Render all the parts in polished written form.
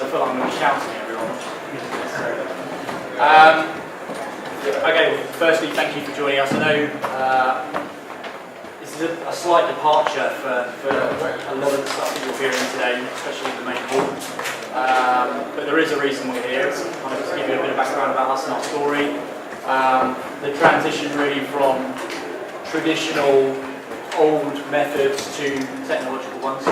I feel like I'm going to be shouting at everyone. Okay, well, firstly, thank you for joining us. I know this is a slight departure for a lot of the stuff that you're hearing today, especially the main call. But there is a reason we're here. It's kind of to give you a bit of background about us and our story. The transition really from traditional old methods to technological ones.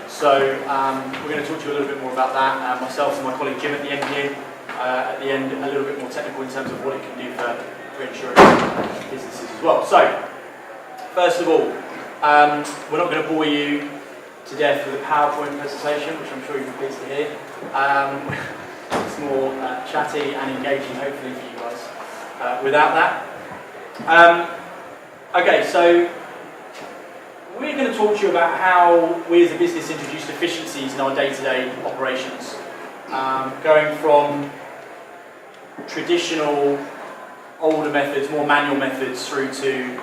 So we're going to talk to you a little bit more about that. Myself and my colleague Jim at the end here. At the end, a little bit more technical in terms of what it can do for insurance businesses as well. So, first of all, we're not going to bore you to death with a PowerPoint presentation, which I'm sure you'll be pleased to hear. It's more chatty and engaging, hopefully, for you guys. Without that. Okay, so we're going to talk to you about how we as a business introduced efficiencies in our day-to-day operations. Going from traditional, older methods, more manual methods, through to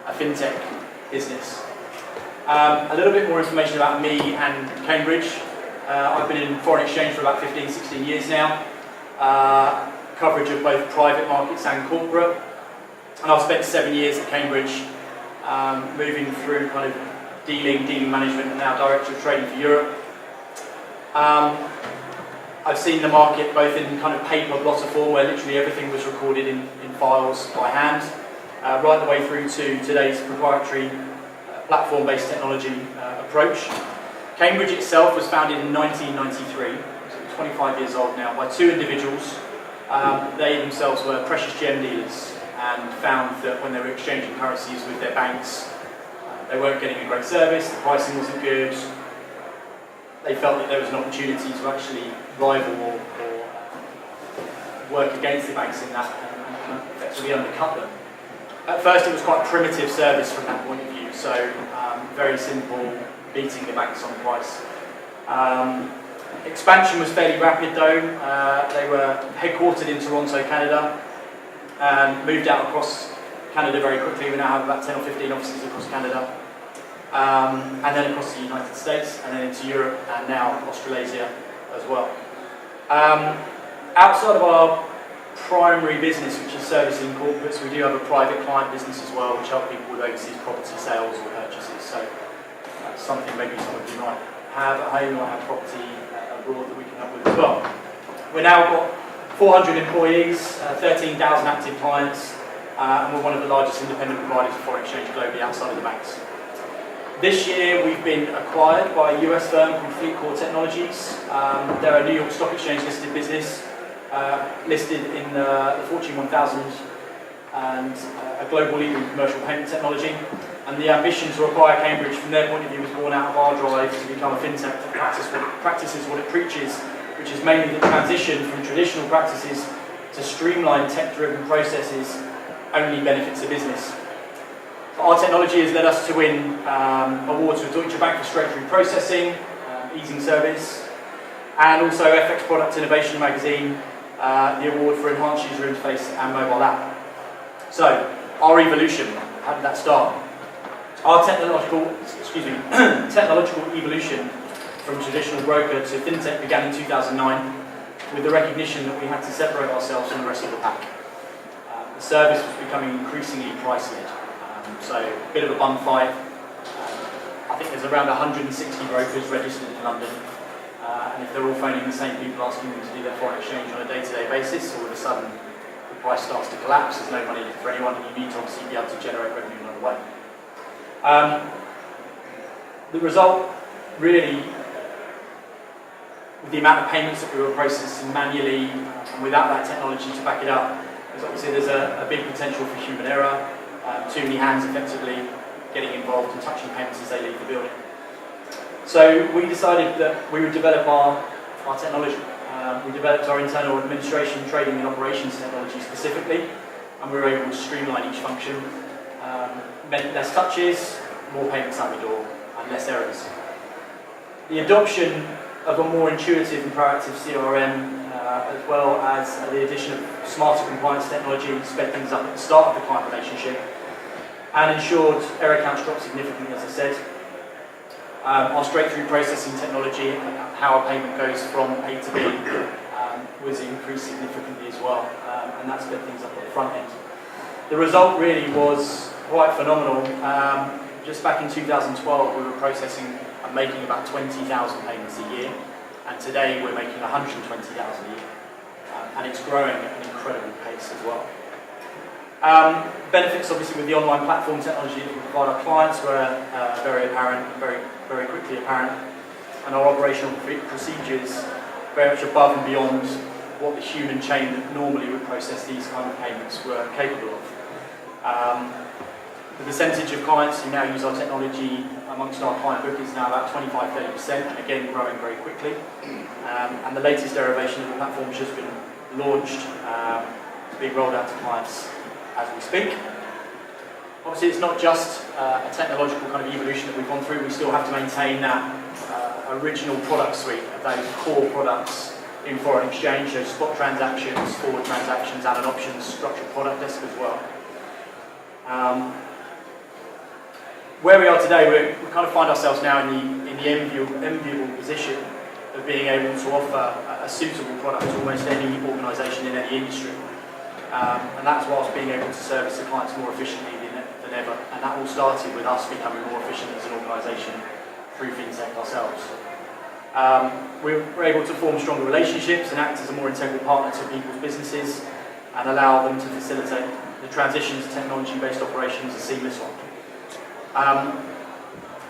a fintech business. A little bit more information about me and Cambridge. I've been in foreign exchange for about 15, 16 years now. Coverage of both private markets and corporate. And I've spent 7 years at Cambridge, moving through kind of dealing management, and now Director of Trading for Europe. I've seen the market both in kind of paper blotter form, where literally everything was recorded in files by hand, right the way through to today's proprietary platform-based technology approach. Cambridge itself was founded in 1993, so 25 years old now, by two individuals. They themselves were precious gem dealers and found that when they were exchanging currencies with their banks, they weren't getting a great service, the pricing wasn't good. They felt that there was an opportunity to actually rival or work against the banks in that and effectively undercut them. At first it was quite a primitive service from that point of view, so very simple, beating the banks on price. Expansion was fairly rapid though. They were headquartered in Toronto, Canada, and moved out across Canada very quickly. We now have about 10 or 15 offices across Canada. And then across the United States, and then into Europe, and now Australasia as well. Outside of our primary business, which is servicing corporates, we do have a private client business as well, which helps people with overseas property sales or purchases. So that's something maybe some of you might have at home, or have property abroad that we can help with as well. We've now got 400 employees, 13,000 active clients, and we're one of the largest independent providers of foreign exchange globally outside of the banks. This year we've been acquired by a US firm called FleetCor Technologies. They're a New York Stock Exchange listed business, listed in the Fortune 1000, and a global leader in commercial payment technology. And the ambition to acquire Cambridge from their point of view was born out of our drive to become a fintech that practices what it preaches, which is mainly the transition from traditional practices to streamlined tech-driven processes only benefits the business. Our technology has led us to win awards with Deutsche Bank for straight-through processing, easing service, and also FX Product Innovation Magazine, the award for enhanced user interface and mobile app. So, our evolution, how did that start? Our technological evolution from traditional broker to fintech began in 2009 with the recognition that we had to separate ourselves from the rest of the pack. The service was becoming increasingly price-led. So, a bit of a bun fight. I think there's around 160 brokers registered in London, and if they're all phoning the same people asking them to do their foreign exchange on a day-to-day basis, all of a sudden the price starts to collapse, there's no money for anyone, and you need to obviously be able to generate revenue another way. The result, really, with the amount of payments that we were processing manually, and without that technology to back it up, is obviously there's a big potential for human error. Too many hands effectively getting involved and touching payments as they leave the building. So we decided that we would develop our technology. We developed our internal administration, trading and operations technology specifically, and we were able to streamline each function. Meant less touches, more payments out the door, and less errors. The adoption of a more intuitive and proactive CRM, as well as the addition of smarter compliance technology, sped things up at the start of the client relationship, and ensured error counts dropped significantly, as I said. Our straight-through processing technology, how a payment goes from A to B, was increased significantly as well, and that sped things up at the front end. The result really was quite phenomenal. Just back in 2012, we were processing and making about 20,000 payments a year, and today we're making 120,000 a year, and it's growing at an incredible pace as well. Benefits obviously with the online platform technology that we provide our clients were very apparent, very quickly apparent, and our operational procedures very much above and beyond what the human chain that normally would process these kind of payments were capable of. The percentage of clients who now use our technology amongst our client book is now about 25-30%, and again growing very quickly. And the latest derivation of the platform which has been launched is being rolled out to clients as we speak. Obviously it's not just a technological kind of evolution that we've gone through, we still have to maintain that original product suite of those core products in foreign exchange, so spot transactions, forward transactions, and an options structured product desk as well. Where we are today, we kind of find ourselves now in the enviable position of being able to offer a suitable product to almost any organisation in any industry. And that's whilst being able to service the clients more efficiently than ever. And that all started with us becoming more efficient as an organisation through FinTech ourselves. We're able to form stronger relationships and act as a more integral partner to people's businesses and allow them to facilitate the transition to technology-based operations, a seamless one.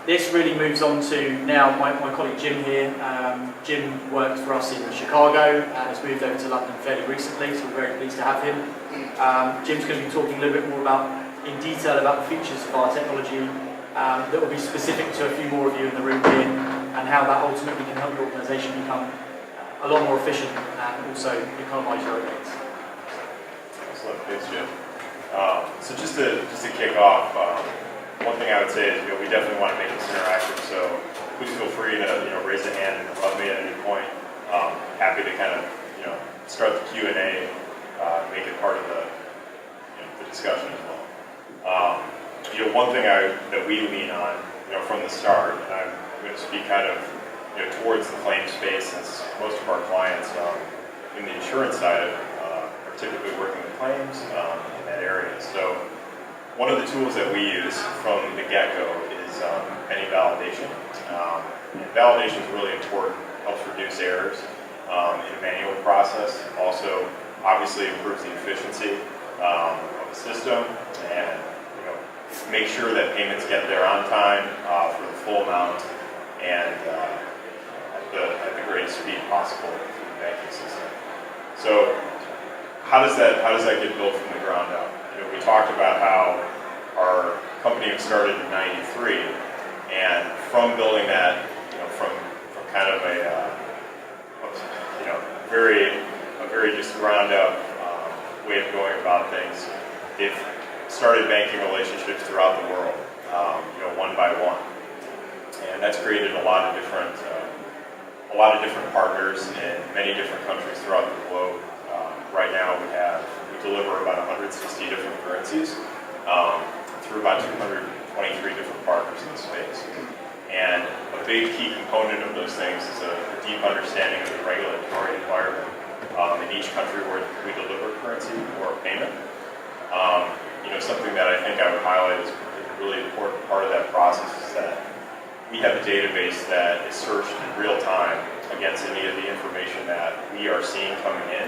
This really moves on to now my colleague Jim here. Jim worked for us in Chicago and has moved over to London fairly recently, so we're very pleased to have him. Jim's going to be talking a little bit more in detail about the features of our technology that will be specific to a few more of you in the room here, and how that ultimately can help your organisation become a lot more efficient and also economise your overheads. Excellent, thanks Jim. So just to kick off, one thing I would say is, we definitely want to make this interactive, so please feel free to, raise a hand and interrupt me at any point. Happy to kind of, start the Q&A, make it part of the discussion as well. One thing that we lean on, from the start, and I'm going to speak kind of, towards the claim space, since most of our clients in the insurance side are typically working with claims in that area. So one of the tools that we use from the get-go is penny validation. And validation is really important, helps reduce errors in a manual process. Also, obviously improves the efficiency of the system, and make sure that payments get there on time for the full amount and at the greatest speed possible through the banking system. So how does that get built from the ground up? We talked about how our company started in '93, and from building that, from kind of a very just ground up way of going about things, they've started banking relationships throughout the world, one by one, and that's created a lot of different partners in many different countries throughout the globe. Right now, we deliver about 160 different currencies through about 223 different partners in the space. And a big key component of those things is a deep understanding of the regulatory environment in each country where we deliver currency or payment. Something that I think I would highlight as a really important part of that process is that we have a database that is searched in real time against any of the information that we are seeing coming in,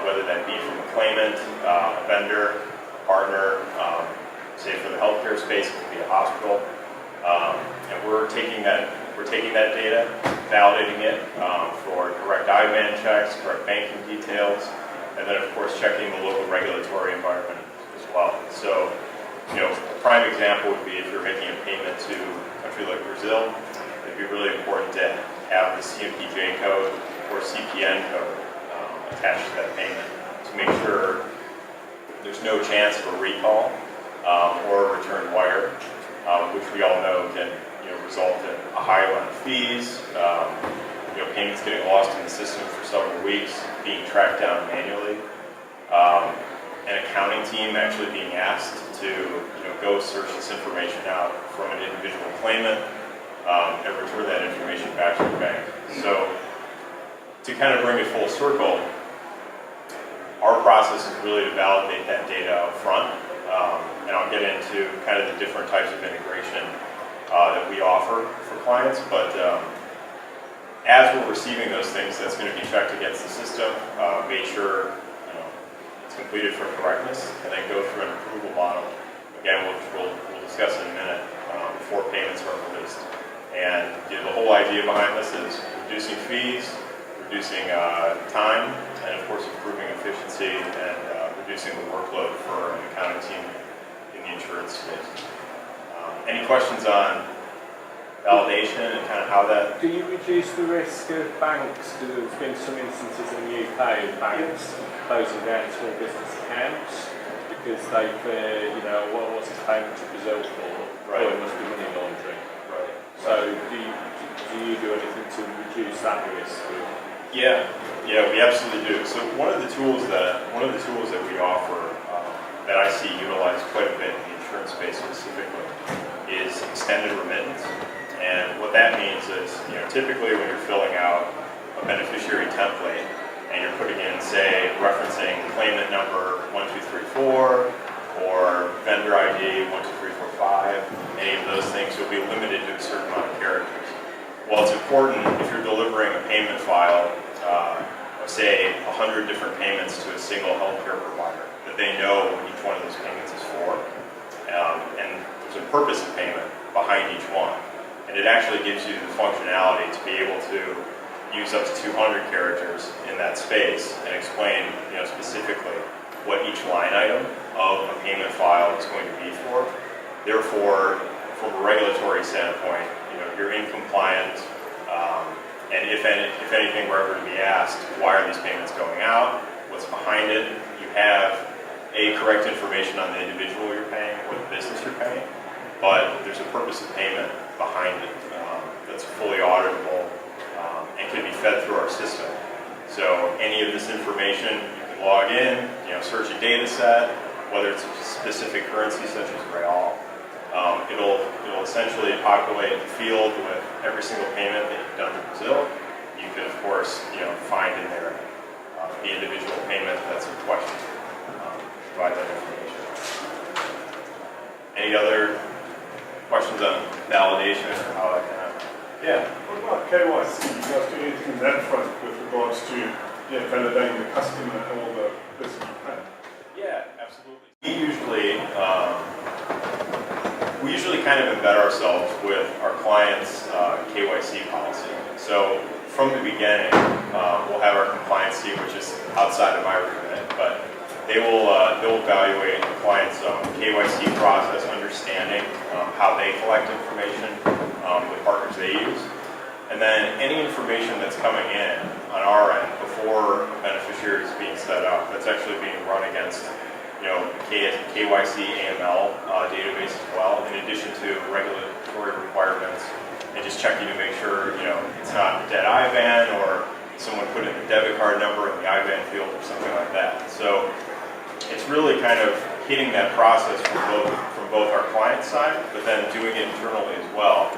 whether that be from a claimant, a vendor, a partner, say for the healthcare space, it could be a hospital, and we're taking that data, validating it for correct IBAN checks, correct banking details, and then of course checking the local regulatory environment as well. So, a prime example would be if you're making a payment to a country like Brazil, it'd be really important to have the CMPJ code or CPN code attached to that payment to make sure there's no chance of a recall or a returned wire, which we all know can result in a high amount of fees, payments getting lost in the system for several weeks, being tracked down manually, an accounting team actually being asked to go search this information out from an individual claimant and return that information back to the bank. So to kind of bring it full circle, our process is really to validate that data up front, and I'll get into kind of the different types of integration that we offer for clients, but as we're receiving those things, that's going to be checked against the system, made sure it's completed for correctness, and then go through an approval model. Again, which we'll discuss in a minute before payments are released. And the whole idea behind this is reducing fees, reducing time, and of course improving efficiency and reducing the workload for an accounting team in the insurance space. Any questions on validation and kind of how that... Do you reduce the risk of banks? Because there's been some instances in the UK of banks closing down small business accounts because they've, what's this payment to Brazil for? Right. Or it must be money laundering. Right. So do you do anything to reduce that risk? Yeah, we absolutely do. So one of the tools that we offer that I see utilized quite a bit in the insurance space specifically is extended remittance. And what that means is, typically when you're filling out a beneficiary template and you're putting in, say, referencing claimant number 1234 or vendor ID 12345, any of those things will be limited to a certain amount of characters. Well, it's important if you're delivering a payment file of, say, 100 different payments to a single healthcare provider, that they know what each one of those payments is for. And there's a purpose of payment behind each one. And it actually gives you the functionality to be able to use up to 200 characters in that space and explain, specifically what each line item of a payment file is going to be for. Therefore, from a regulatory standpoint, you're in compliance, and if anything were ever to be asked, why are these payments going out? What's behind it? You have correct information on the individual you're paying or the business you're paying, but there's a purpose of payment behind it that's fully auditable and can be fed through our system. So any of this information, you can log in, search a data set, whether it's a specific currency such as real. It'll essentially populate the field with every single payment that you've done to Brazil. You can, of course, find in there the individual payment that's in question. Provide that information. Any other questions on validation or how that can happen? Yeah. What about KYC? You guys do anything on that front with regards to validating the customer and all the business you pay? Yeah, absolutely. We usually kind of embed ourselves with our clients' KYC policy. So from the beginning, we'll have our compliance team, which is outside of my remit, but they'll evaluate the client's KYC process, understanding how they collect information, the partners they use, and then any information that's coming in on our end before a beneficiary is being set up, that's actually being run against KYC AML database as well, in addition to regulatory requirements, and just checking to make sure it's not a dead IBAN or someone put in a debit card number in the IBAN field or something like that. So it's really kind of hitting that process from both our client side, but then doing it internally as well,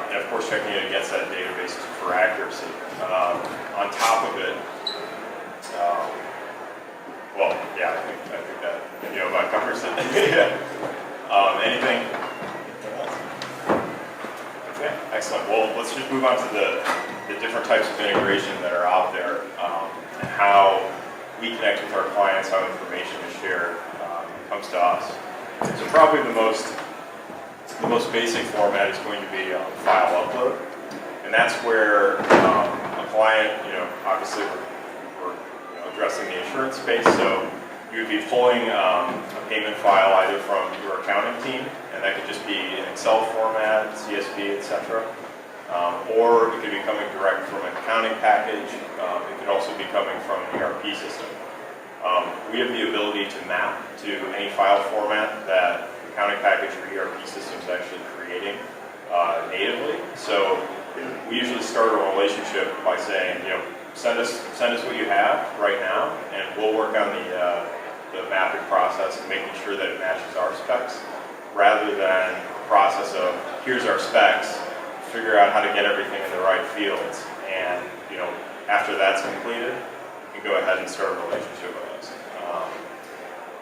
and of course checking it against that database for accuracy. On top of it, I think that about covers it. Anything? Okay, excellent. Well, let's just move on to the different types of integration that are out there, and how we connect with our clients, how information is shared comes to us. So probably the most basic format is going to be file upload, and that's where a client, obviously we're addressing the insurance space, so you would be pulling a payment file either from your accounting team, and that could just be an Excel format, CSV, etc. Or it could be coming direct from an accounting package. It could also be coming from an ERP system. We have the ability to map to any file format that the accounting package or ERP system is actually creating natively. So we usually start a relationship by saying, send us what you have right now, and we'll work on the mapping process and making sure that it matches our specs, rather than a process of here's our specs, figure out how to get everything in the right fields, and after that's completed, you can go ahead and start a relationship with us.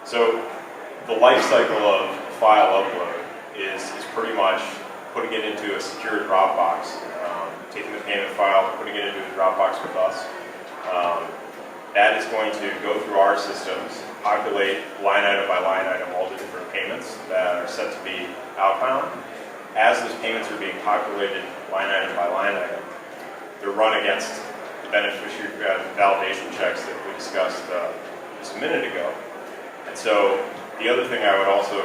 So the life cycle of file upload is pretty much putting it into a secure Dropbox, taking the payment file, putting it into a Dropbox with us. That is going to go through our systems, populate line item by line item all the different payments that are set to be outbound. As those payments are being populated line item by line item, they're run against the beneficiary validation checks that we discussed just a minute ago. And so the other thing I would also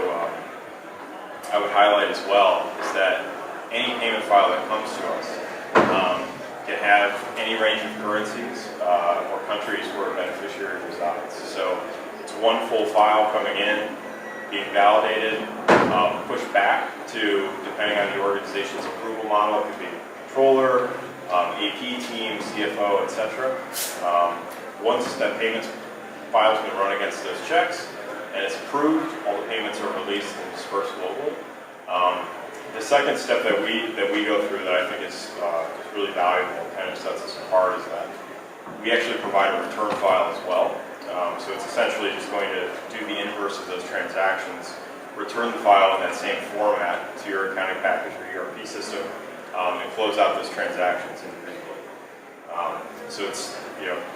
I would highlight as well is that any payment file that comes to us can have any range of currencies or countries where a beneficiary resides. So it's one full file coming in, being validated, pushed back to, depending on the organization's approval model, it could be controller, AP team, CFO, etc. Once that payments file has been run against those checks and it's approved, all the payments are released and dispersed globally. The second step that we go through that I think is really valuable and kind of sets us apart is that we actually provide a return file as well. So it's essentially just going to do the inverse of those transactions, return the file in that same format to your accounting package or ERP system, and close out those transactions individually. So it's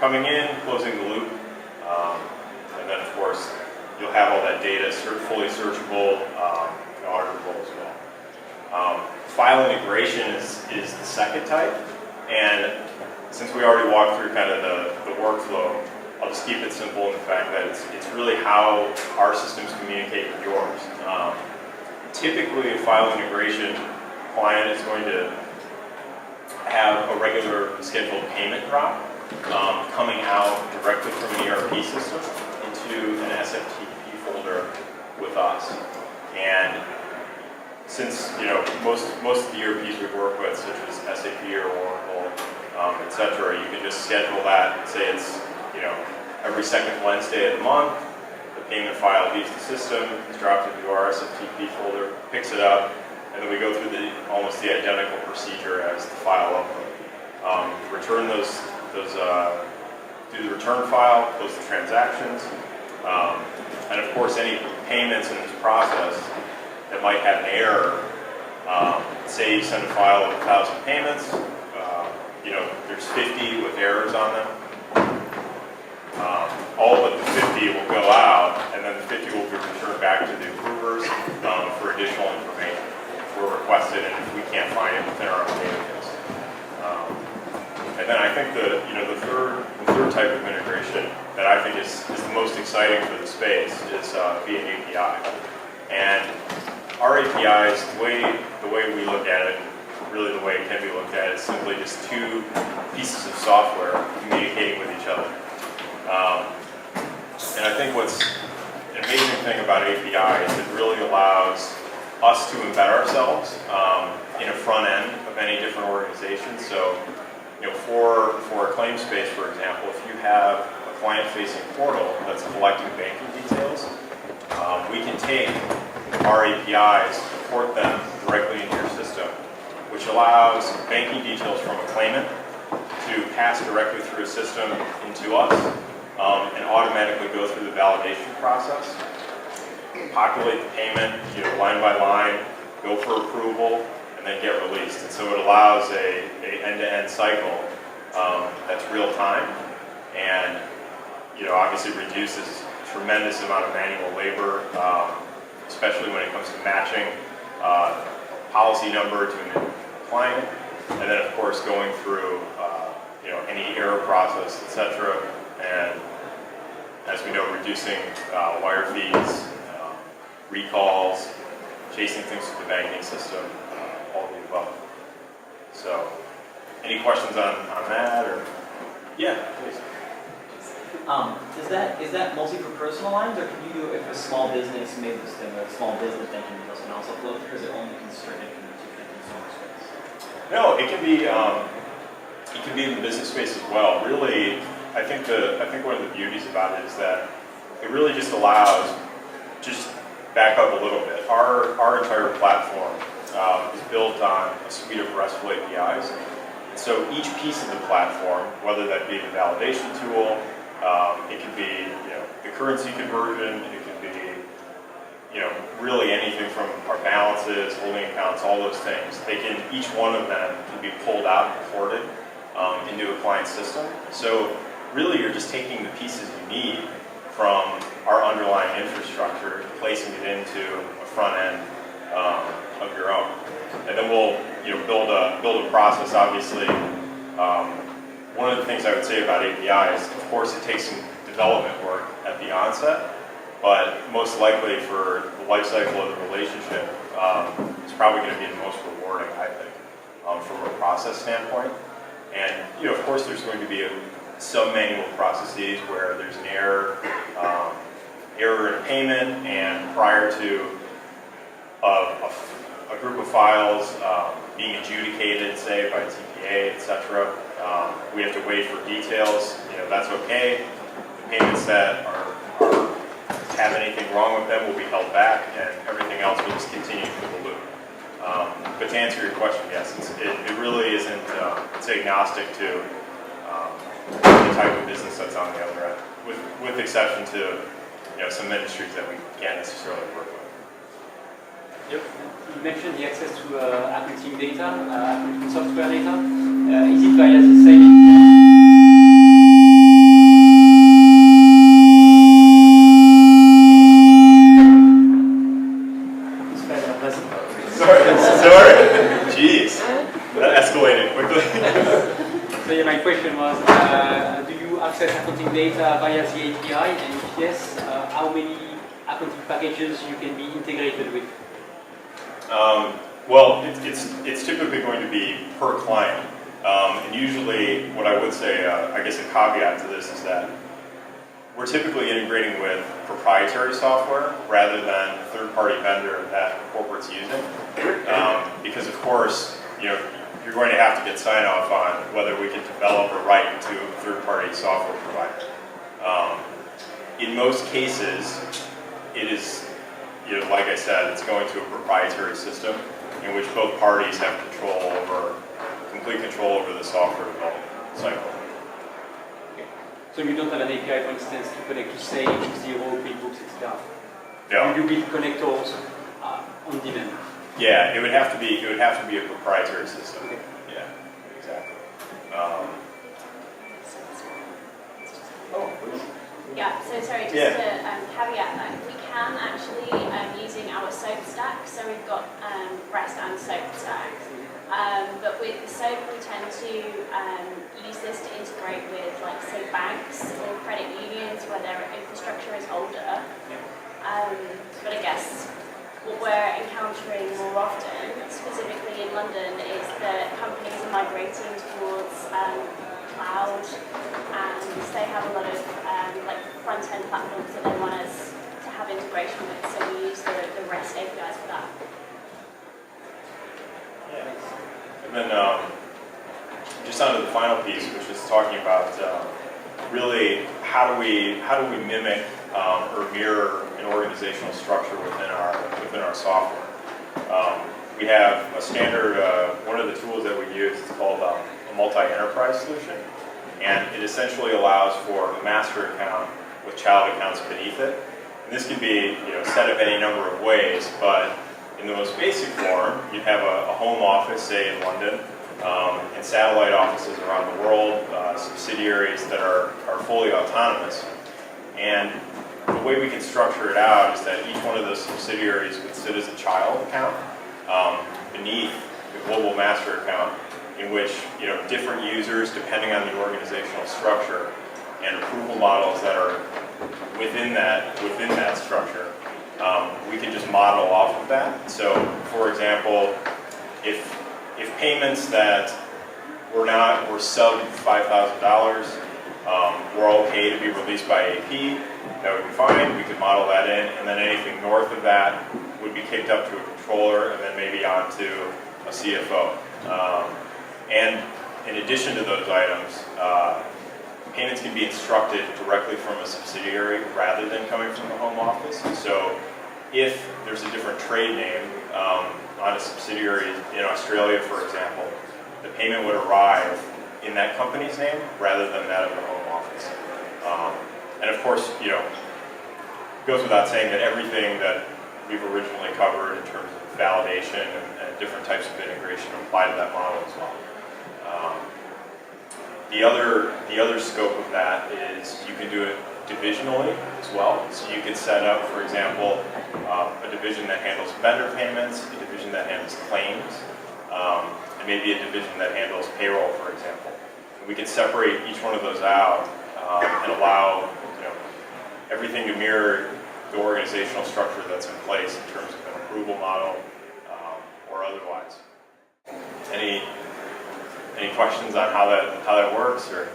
coming in, closing the loop, and then of course you'll have all that data fully searchable, auditable as well. File integration is the second type, and since we already walked through kind of the workflow, I'll just keep it simple in the fact that it's really how our systems communicate with yours. Typically, a file integration client is going to have a regular scheduled payment drop coming out directly from an ERP system into an SFTP folder with us. And since most of the ERPs we work with, such as SAP or Oracle, etc., you can just schedule that. Say it's every second Wednesday of the month. The payment file leaves the system, is dropped into our SFTP folder, picks it up, and then we go through almost the identical procedure as the file upload. Return those do the return file, close the transactions, and of course any payments in this process that might have an error. Say you send a file of 1,000 payments, there's 50 with errors on them. All but the 50 will go out, and then the 50 will be returned back to the approvers for additional information if we're requested and if we can't find it within our own database. And then I think the third type of integration that I think is the most exciting for the space is via API. And our APIs, the way we look at it, really the way it can be looked at, is simply just two pieces of software communicating with each other. And I think what's an amazing thing about API is it really allows us to embed ourselves in a front end of any different organization. So, for a claim space, for example, if you have a client-facing portal that's collecting banking details, we can take our APIs, port them directly into your system, which allows banking details from a claimant to pass directly through a system into us and automatically go through the validation process, populate the payment, line by line, go for approval, and then get released. And so it allows a end-to-end cycle that's real time and obviously reduces a tremendous amount of manual labor, especially when it comes to matching policy number to a new client, and then of course going through any error process, etc. And as we know, reducing wire fees, recalls, chasing things through the banking system, all of the above. So, any questions on that? Or yeah, please. Is that mostly for personal lines, or can you do it if a small business, maybe just a small business banking details can also flow through, or is it only constricted to the consumer space? No, it can be in the business space as well. Really, I think one of the beauties about it is that it really just allows, just back up a little bit, our entire platform is built on a suite of RESTful APIs. And so each piece of the platform, whether that be the validation tool, it could be the currency conversion, it could be really anything from our balances, holding accounts, all those things. Each one of them can be pulled out and ported into a client system. So really you're just taking the pieces you need from our underlying infrastructure, placing it into a front end of your own. And then we'll build a process. Obviously, one of the things I would say about APIs, of course, it takes some development work at the onset, but most likely for the life cycle of the relationship, it's probably going to be the most rewarding, I think, from a process standpoint. And of course, there's going to be some manual processes where there's an error in a payment, and prior to a group of files being adjudicated, say by TPA, etc. We have to wait for details. That's okay. The payments that have anything wrong with them will be held back, and everything else will just continue through the loop. But to answer your question, yes, it really isn't. It's agnostic to the type of business that's on the other end, with exception to some industries that we can't necessarily work with. Yep. You mentioned the access to accounting data, accounting software data. Is it via the same? Sorry. Jeez, that escalated quickly. So yeah, my question was, do you access accounting data via the API? And if yes, how many accounting packages you can be integrated with? Well, it's typically going to be per client. And usually what I would say, I guess a caveat to this is that we're typically integrating with proprietary software rather than third-party vendor that corporate's using. Because of course, you're going to have to get sign-off on whether we can develop or write to a third-party software provider. In most cases, it is, like I said, it's going to a proprietary system in which both parties have complete control over the software development cycle. So you don't have an API, for instance, to connect to Sage, Xero, QuickBooks, etc. Yeah. You build connectors on demand. Yeah, it would have to be a proprietary system. Okay. Yeah, exactly. Yeah, so sorry, just Yeah. to caveat that, we can actually, using our SOAP stack, so we've got REST and SOAP stacks, but with the SOAP we tend to use this to integrate with, like, say, banks or credit unions where their infrastructure is older. But I guess what we're encountering more often, specifically in London, is that companies are migrating towards cloud, and they have a lot of like front-end platforms that they want us to have integration with, so we use the REST APIs for that. And then just on to the final piece, which is talking about really how do we mimic or mirror an organizational structure within our software. We have a standard, one of the tools that we use is called a multi-enterprise solution, and it essentially allows for a master account with child accounts beneath it. And this can be set up any number of ways, but in the most basic form, you'd have a home office, say in London, and satellite offices around the world, subsidiaries that are fully autonomous. And the way we can structure it out is that each one of those subsidiaries would sit as a child account beneath the global master account, in which different users, depending on the organizational structure and approval models that are within that structure, we can just model off of that. So, for example, if payments that were sub $5,000 were okay to be released by AP, that would be fine. We could model that in, and then anything north of that would be kicked up to a controller, and then maybe onto a CFO. And in addition to those items, payments can be instructed directly from a subsidiary rather than coming from the home office. So if there's a different trade name on a subsidiary in Australia, for example, the payment would arrive in that company's name rather than that of the home office. And of course, you know, it goes without saying that everything that we've originally covered in terms of validation and different types of integration apply to that model as well. The other scope of that is you can do it divisionally as well. So you could set up, for example, a division that handles vendor payments, a division that handles claims, and maybe a division that handles payroll, for example. And we could separate each one of those out and allow, you know, everything to mirror the organizational structure that's in place in terms of an approval model or otherwise. Any questions on how that works, or?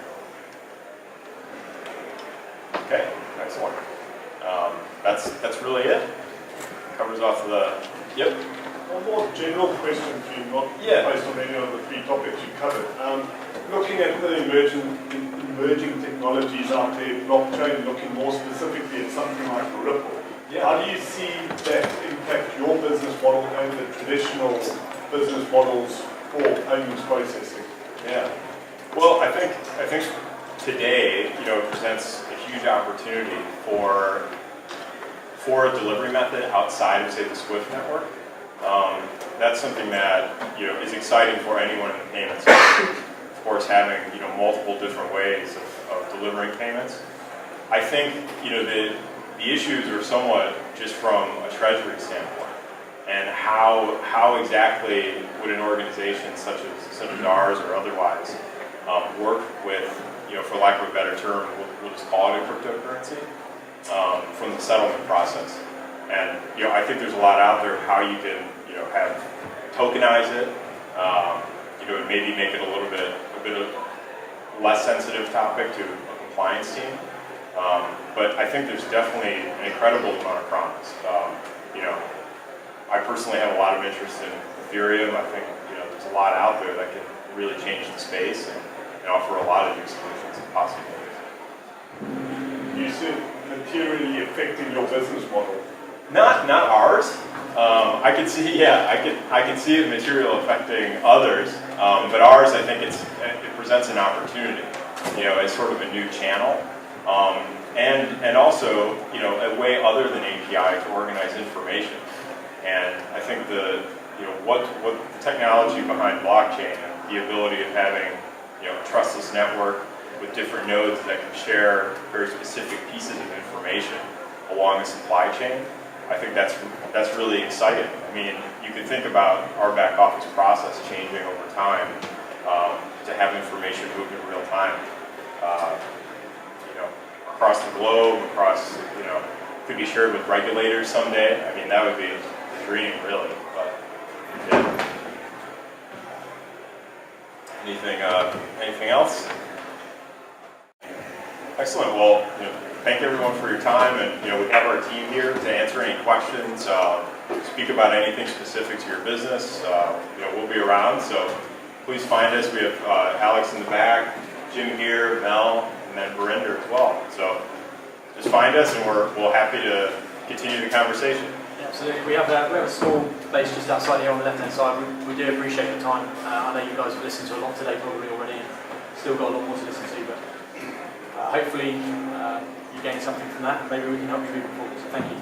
Okay, excellent. That's really it. Covers off the. Yep. One more general question for you, not based on any of the 3 topics you covered. Looking at the emerging technologies out there, blockchain, looking more specifically at something like Ripple. Yeah. How do you see that impact your business model and the traditional business models for payments processing? Yeah. Well, I think today, you know, it presents a huge opportunity for a delivery method outside of, say, the SWIFT network. That's something that, you know, is exciting for anyone in the payments space. Of course, having, you know, multiple different ways of delivering payments. I think, you know, the issues are somewhat just from a treasury standpoint, and how exactly would an organization such as ours or otherwise work with, you know, for lack of a better term, we'll just call it a cryptocurrency from the settlement process. And, you know, I think there's a lot out there how you can, you know, tokenize it, you know, and maybe make it a bit of less sensitive topic to a compliance team. But I think there's definitely an incredible amount of promise. You know, I personally have a lot of interest in Ethereum. I think, you know, there's a lot out there that can really change the space and offer a lot of new solutions and possibilities. You see it materially affecting your business model? Not ours. I can see it material affecting others, but ours, I think it presents an opportunity, you know, as sort of a new channel, and also, you know, a way other than API to organize information. And I think what the technology behind blockchain and the ability of having, you know, a trustless network with different nodes that can share very specific pieces of information along a supply chain, I think that's really exciting. I mean, you can think about our back office process changing over time to have information moved in real time, you know, across the globe, you know, could be shared with regulators someday. I mean, that would be the dream, really. But yeah. Anything else? Excellent. Well, you know, thank everyone for your time, and, you know, we have our team here to answer any questions, speak about anything specific to your business. You know, we'll be around, so please find us. We have Alex in the back, Jim here, Mel, and then Barinder as well. So just find us, and we're happy to continue the conversation. Yeah, absolutely. We have a small place just outside here on the left-hand side. We do appreciate your time. I know you guys have listened to a lot today probably already, and still got a lot more to listen to, but hopefully you gain something from that, and maybe we can help you moving forward. So thank you.